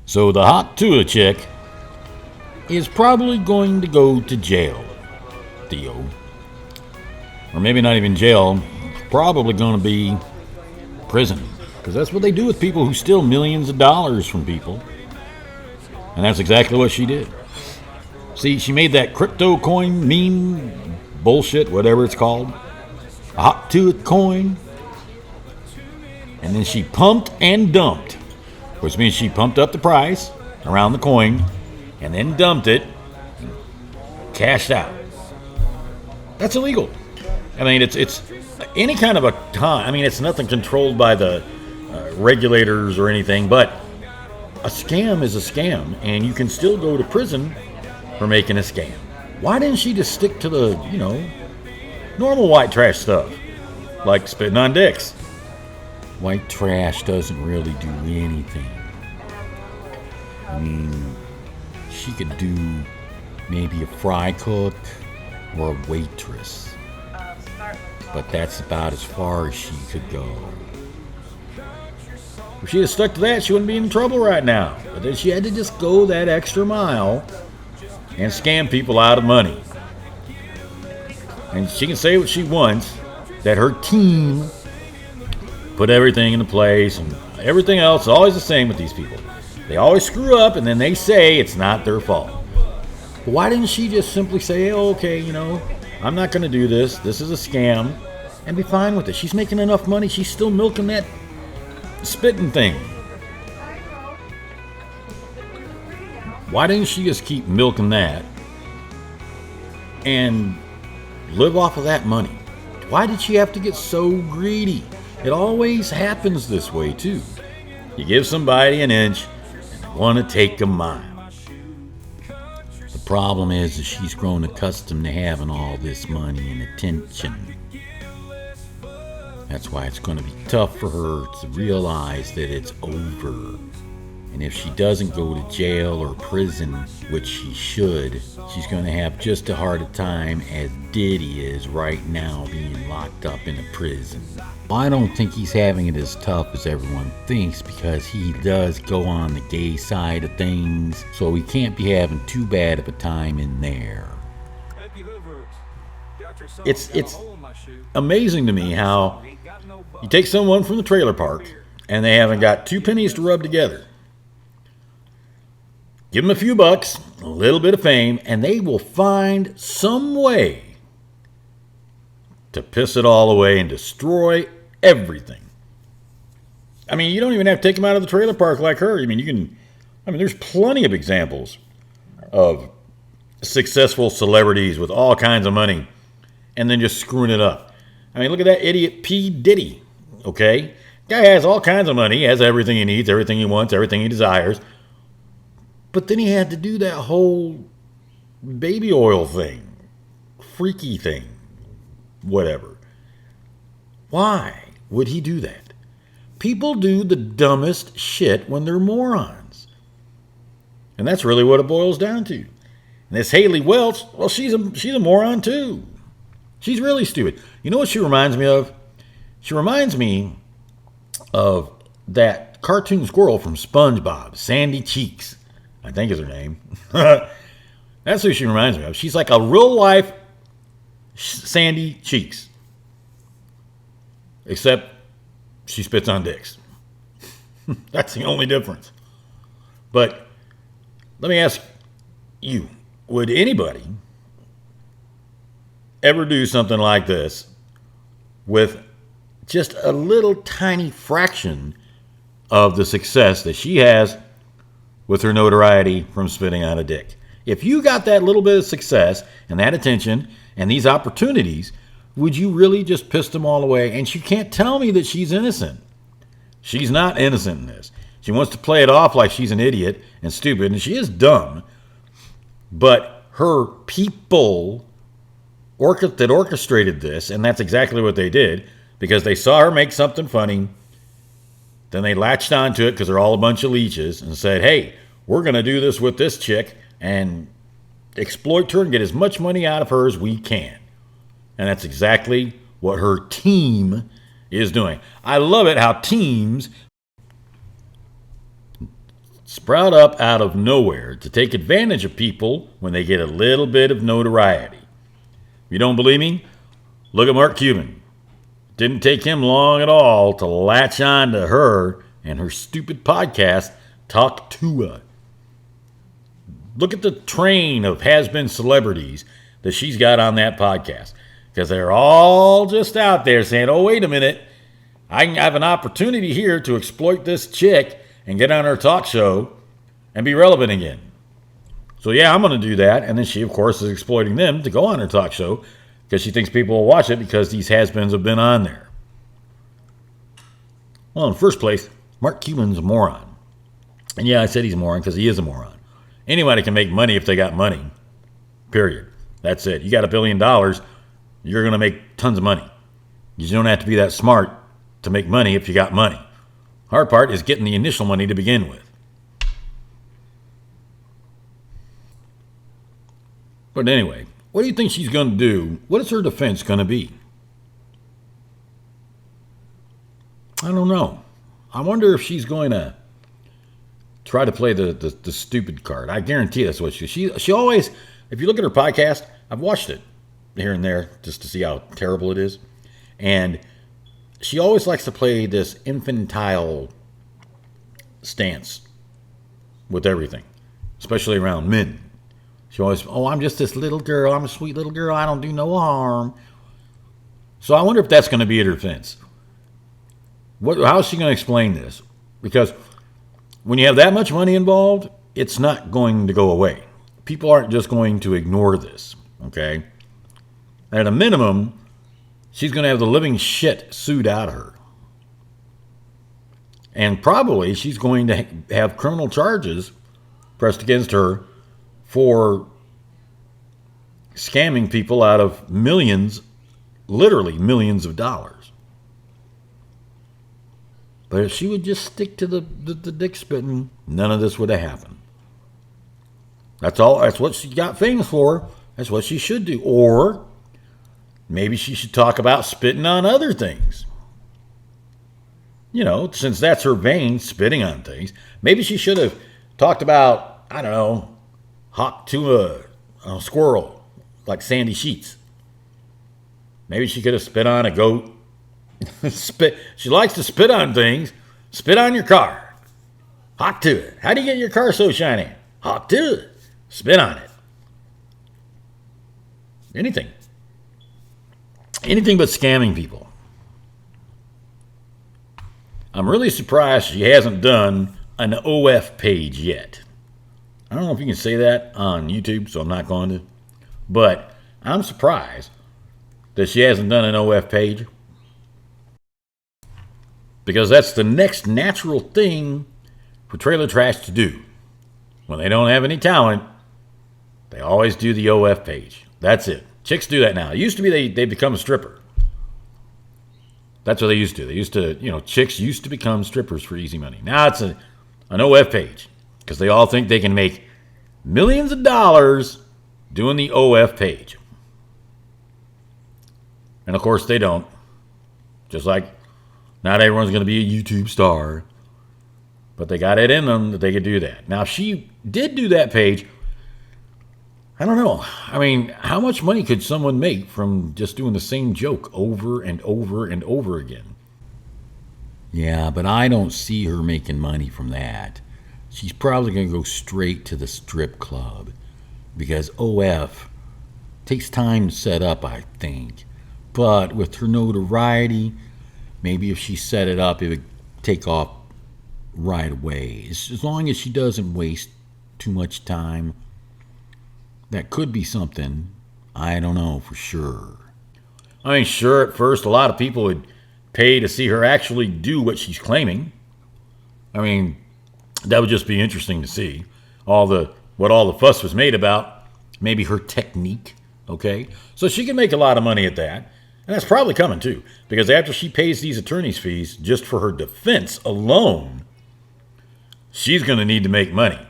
So the hot Tuah chick is probably going to go to jail, Theo. Or maybe not even jail, probably going to be prison. Because that's what they do with people who steal millions of dollars from people. And that's exactly what she did. See, she made that crypto coin meme bullshit, whatever it's called. A hot Tuah coin. And then she pumped and dumped, which means she pumped up the price around the coin and then dumped it, cashed out. That's illegal. I mean, it's any kind of a time. I mean, it's nothing controlled by the regulators or anything, but a scam is a scam, and you can still go to prison for making a scam. Why didn't she just stick to the, normal white trash stuff, like spitting on dicks? White trash doesn't really do anything. I mean, she could do maybe a fry cook or a waitress. But that's about as far as she could go. If she had stuck to that, she wouldn't be in trouble right now. But then she had to just go that extra mile and scam people out of money. And she can say what she wants, that her team put everything into place, and everything else is always the same with these people. They always screw up, and then they say it's not their fault. But why didn't she just simply say, oh, okay, I'm not going to do this. This is a scam, and be fine with it. She's making enough money. She's still milking that spitting thing. Why didn't she just keep milking that and live off of that money? Why did she have to get so greedy? It always happens this way, too. You give somebody an inch, and they want to take a mile. The problem is that she's grown accustomed to having all this money and attention. That's why it's going to be tough for her to realize that it's over. And if she doesn't go to jail or prison, which she should, she's going to have just as hard a time as Diddy is right now being locked up in a prison. I don't think he's having it as tough as everyone thinks, because he does go on the gay side of things, so he can't be having too bad of a time in there. It's amazing to me how you take someone from the trailer park and they haven't got 2 pennies to rub together. Give them a few bucks, a little bit of fame, and they will find some way to piss it all away and destroy everything. I mean, you don't even have to take them out of the trailer park like her. There's plenty of examples of successful celebrities with all kinds of money and then just screwing it up. I mean, look at that idiot P. Diddy, okay? Guy has all kinds of money. He has everything he needs, everything he wants, everything he desires. But then he had to do that whole baby oil thing, freaky thing, whatever. Why would he do that? People do the dumbest shit when they're morons. And that's really what it boils down to. And this Haley Welch, well, she's a moron too. She's really stupid. You know what she reminds me of? She reminds me of that cartoon squirrel from SpongeBob, Sandy Cheeks, I think is her name. That's who she reminds me of. She's like a real-life Sandy Cheeks. Except she spits on dicks. That's the only difference. But let me ask you, would anybody ever do something like this with just a little tiny fraction of the success that she has with her notoriety from spitting on a dick? If you got that little bit of success and that attention and these opportunities, would you really just piss them all away? And she can't tell me that she's innocent. She's not innocent in this. She wants to play it off like she's an idiot and stupid, and she is dumb. But her people that orchestrated this, and that's exactly what they did, because they saw her make something funny, then they latched onto it because they're all a bunch of leeches and said, hey, we're going to do this with this chick and exploit her and get as much money out of her as we can. And that's exactly what her team is doing. I love it how teams sprout up out of nowhere to take advantage of people when they get a little bit of notoriety. If you don't believe me, look at Mark Cuban. Didn't take him long at all to latch on to her and her stupid podcast, Talk Tuah. Look at the train of has-been celebrities that she's got on that podcast. Because they're all just out there saying, oh, wait a minute, I can have an opportunity here to exploit this chick and get on her talk show and be relevant again. So yeah, I'm going to do that. And then she, of course, is exploiting them to go on her talk show because she thinks people will watch it because these has-beens have been on there. Well, in the first place, Mark Cuban's a moron. And yeah, I said he's a moron because he is a moron. Anybody can make money if they got money. Period. That's it. You got $1 billion, you're going to make tons of money. You don't have to be that smart to make money if you got money. Hard part is getting the initial money to begin with. But anyway, what do you think she's going to do? What is her defense going to be? I don't know. I wonder if she's going to try to play the stupid card. I guarantee that's what she always, if you look at her podcast, I've watched it here and there just to see how terrible it is. And she always likes to play this infantile stance with everything, especially around men. She always, oh, I'm just this little girl. I'm a sweet little girl. I don't do no harm. So I wonder if that's going to be at her defense. How is she going to explain this? Because when you have that much money involved, it's not going to go away. People aren't just going to ignore this, okay? At a minimum, she's going to have the living shit sued out of her. And probably she's going to have criminal charges pressed against her for scamming people out of millions, literally millions of dollars. But if she would just stick to the dick spitting, none of this would have happened. That's all. That's what she got famous for. That's what she should do. Or maybe she should talk about spitting on other things. You know, since that's her vein, spitting on things. Maybe she should have talked about, I don't know, hawk to a squirrel, like Sandy Sheets. Maybe she could have spit on a goat. Spit. She likes to spit on things. Spit on your car. Hawk to it. How do you get your car so shiny? Hawk to it. Spit on it. Anything. Anything but scamming people. I'm really surprised she hasn't done an OF page yet. I don't know if you can say that on YouTube, so I'm not going to. But I'm surprised that she hasn't done an OF page. Because that's the next natural thing for trailer trash to do. When they don't have any talent, they always do the OF page. That's it. Chicks do that now. It used to be they become a stripper. That's what they used to. They used to, chicks used to become strippers for easy money. Now it's an OF page. Because they all think they can make millions of dollars doing the OF page. And of course they don't. Just like not everyone's going to be a YouTube star. But they got it in them that they could do that. Now, if she did do that page, I don't know. I mean, how much money could someone make from just doing the same joke over and over and over again? Yeah, but I don't see her making money from that. She's probably going to go straight to the strip club. Because OF takes time to set up, I think. But with her notoriety, maybe if she set it up, it would take off right away. As long as she doesn't waste too much time, that could be something. I don't know for sure. I mean, sure, at first a lot of people would pay to see her actually do what she's claiming. I mean, that would just be interesting to see. What all the fuss was made about, maybe her technique, okay? So she can make a lot of money at that. And that's probably coming too. Because after she pays these attorney's fees just for her defense alone, she's going to need to make money.